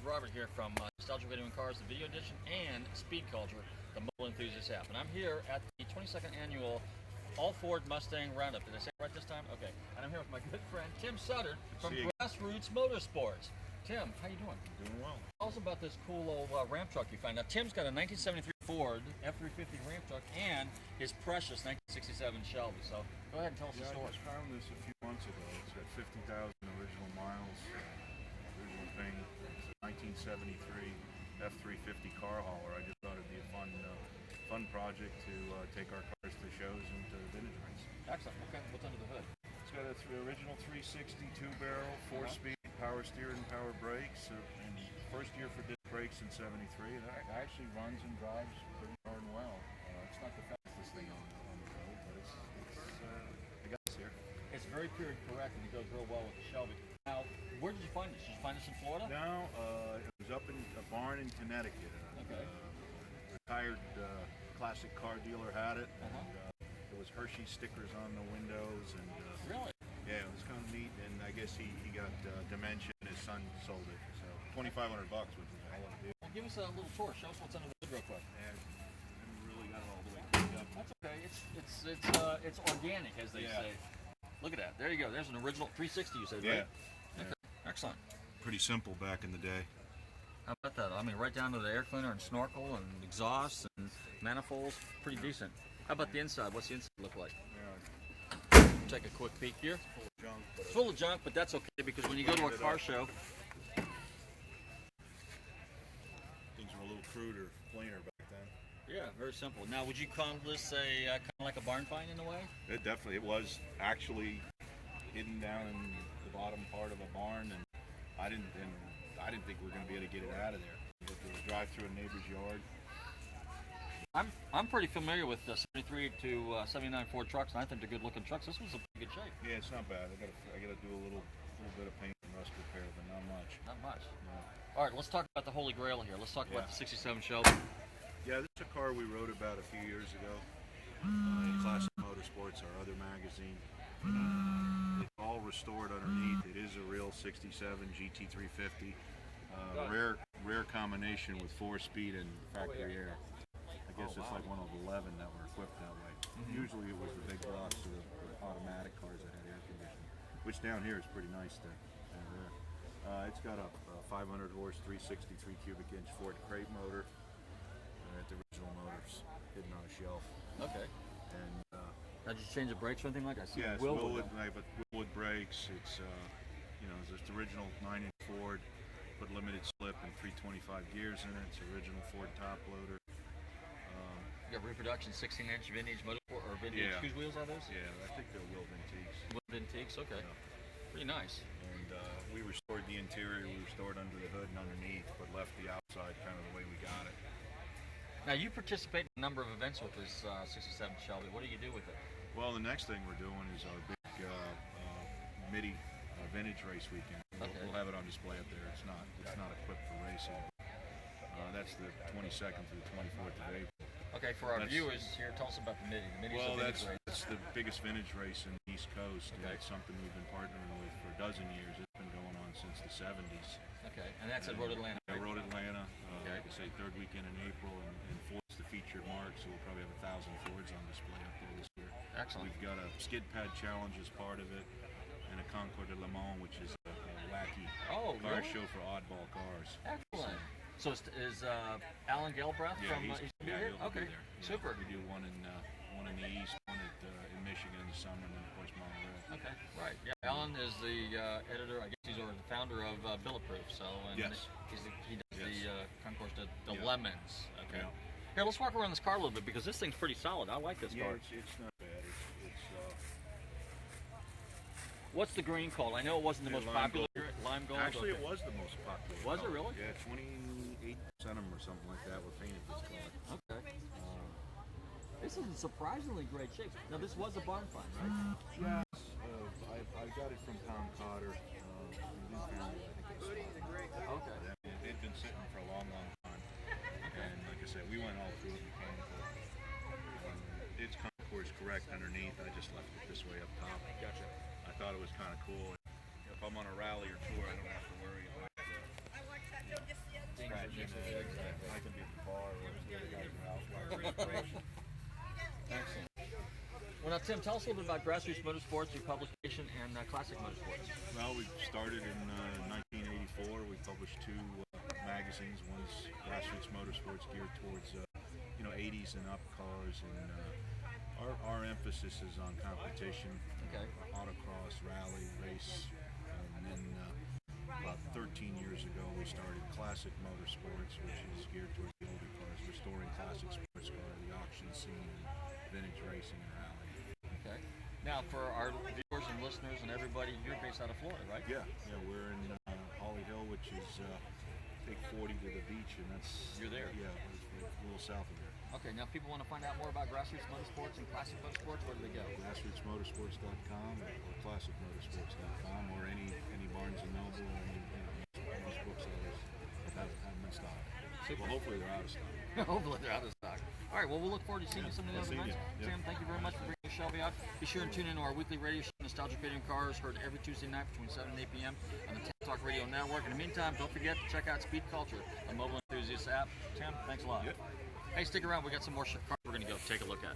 Robert here from Nostalgic Radio and Cars, the Video Edition, and Speed Culture, the Mobile Enthusiast app. And I'm here at the 22nd annual All Ford Mustang Roundup. Did I say it right this time? Okay. And I'm here with my good friend Tim Suddard from Grassroots Motorsports. Tim, how you doing? Doing well. Tell us about this cool old ramp truck you found. Now, Tim's got a 1973 Ford F350 ramp truck and his precious 1967 Shelby. So go ahead and tell us the story. I just found this a few months ago. It's got 50,000 original miles. Original thing. It's a 1973 F350 car hauler. I just thought it'd be a fun project to take our cars to shows and to vintage race. Excellent. Okay. What's under the hood? It's got a original 360 2-barrel, 4-speed, power steering, power brakes. And first year for disc brakes in '73. It actually runs and drives pretty darn well. It's not the fastest thing on the road, but it's I got this here. It's very period correct, and it goes real well with the Shelby. Now, where did you find this? Did you find this in Florida? No, it was up in a barn in Connecticut. Okay. Retired classic car dealer had it. And, there was Hershey stickers on the windows, and really? Yeah, it was kind of neat. And I guess he got dementia, and his son sold it. So $2,500, which was a hell of a deal. Well, give us a little tour. Show us what's under the hood real quick. Yeah, I haven't really got it all the way cleaned up. That's okay. It's organic, as they say. Look at that. There you go. There's an original 360. You said, right? Yeah. Okay. Excellent. Pretty simple back in the day. How about that? I mean, right down to the air cleaner and snorkel and exhaust and manifolds. Pretty decent. How about the inside? What's the inside look like? Yeah. Take a quick peek here. Full of junk. It's full of junk, but that's okay because when you go to a car show, things were a little cruder, plainer back then. Yeah, very simple. Now, would you call this a kind of like a barn find in a way? It was actually hidden down in the bottom part of a barn, and I didn't think we were going to be able to get it out of there. We had to drive through a neighbor's yard. I'm pretty familiar with the 73 to 79 Ford trucks, and I think they're good-looking trucks. This was in pretty good shape. Yeah, it's not bad. I got to do a little bit of paint and rust repair, but not much. Not much. No. All right, let's talk about the Holy Grail here. Let's talk about the 67 Shelby. Yeah, this is a car we wrote about a few years ago in Classic Motorsports, our other magazine. It's all restored underneath. It is a real 67 GT350. Rare combination with 4-speed and factory air. I guess it's like one of 11 that were equipped that way. Usually it was the big blocks or the automatic cars that had air conditioning, which down here is pretty nice to have there. It's got a 500 horse, 363 cubic inch Ford crate motor at the original motors hidden on a shelf. Okay. And did you change the brakes or anything like that? Yeah, it's Willwood brakes. It's it's the original 9-inch Ford, put limited slip and 325 gears in it. It's original Ford top loader. You got reproduction 16-inch vintage motorsport or vintage Q's wheels are those? Yeah, I think they're Will Vintiques. Will Vintiques, okay. Yeah. Pretty nice. And we restored the interior, we restored under the hood and underneath, but left the outside kind of the way we got it. Now you participate in a number of events with this 67 Shelby. What do you do with it? Well, the next thing we're doing is our big MIDI vintage race weekend. We'll have it on display up there. It's not equipped for racing. That's the 22nd through the 24th of April. Okay, for our viewers here, tell us about the MIDI. The MIDI's that's the biggest vintage race in the East Coast. Okay. It's something we've been partnering with for a dozen years. It's been going on since the 70s. Okay, and that's at Road Atlanta. Yeah, Road Atlanta. Like I say, third weekend in April, and Ford's the featured mark, so we'll probably have 1,000 Fords on display up there this year. Excellent. We've got a skid pad challenge as part of it, and a Concours de Le Mans, which is a wacky car show for oddball cars. Excellent. So is Alan Gelbreath from he'll be there. Okay, super. We do one in the east, one in Michigan in the summer, and then of course Montreal. Okay, right. Yeah, Alan is the editor. I guess he's the founder of Bulletproof. So he does the Concours de Lemons. Okay. Yeah. Here, let's walk around this car a little bit because this thing's pretty solid. I like this car. It's not bad. What's the green called? I know it wasn't the most popular. Lime gold. Actually, it was the most popular. Was it really? Yeah, 28% of them or something like that were painted this color. Okay. This is in surprisingly great shape. Now, this was a barn find, right? Yes. I got it from Tom Cotter. Okay. They'd been sitting for a long time. And like I said, we went all through it mechanical. Its concours correct underneath. I just left it this way up top. Gotcha. I thought it was kind of cool. If I'm on a rally or tour, I don't have to worry about Tim, tell us a little bit about Grassroots Motorsports, your publication, and Classic Motorsports. Well, we started in 1984. We published two magazines. One's Grassroots Motorsports, geared towards 80s and up cars, and our emphasis is on competition, autocross, rally, race, and then about 13 years ago we started Classic Motorsports, which is geared towards the older cars, restoring classic sports car, the auction scene, vintage racing, and rally. Okay. Now, for our viewers and listeners and everybody, you're based out of Florida, right? Yeah, we're in Holly Hill, which is take 40 to the beach, and that's... You're there? Yeah, we're a little south of there. Okay, now if people want to find out more about Grassroots Motorsports and Classic Motorsports, where do they go? Grassrootsmotorsports.com or classicmotorsports.com, or any Barnes & Noble or any most booksellers have them in stock. Super. Well, hopefully they're out of stock. Hopefully they're out of stock. All right, well, we'll look forward to seeing you some of the other nights. Sam, thank you very much for bringing Shelby out. Be sure and tune in to our weekly radio show, Nostalgic Radio and Cars, heard every Tuesday night between 7 and 8 p.m. on the Talk Radio Network. In the meantime, don't forget to check out Speed Culture, the mobile enthusiast app. Tim, thanks a lot. Yep. Hey, stick around. We got some more cars we're going to go take a look at.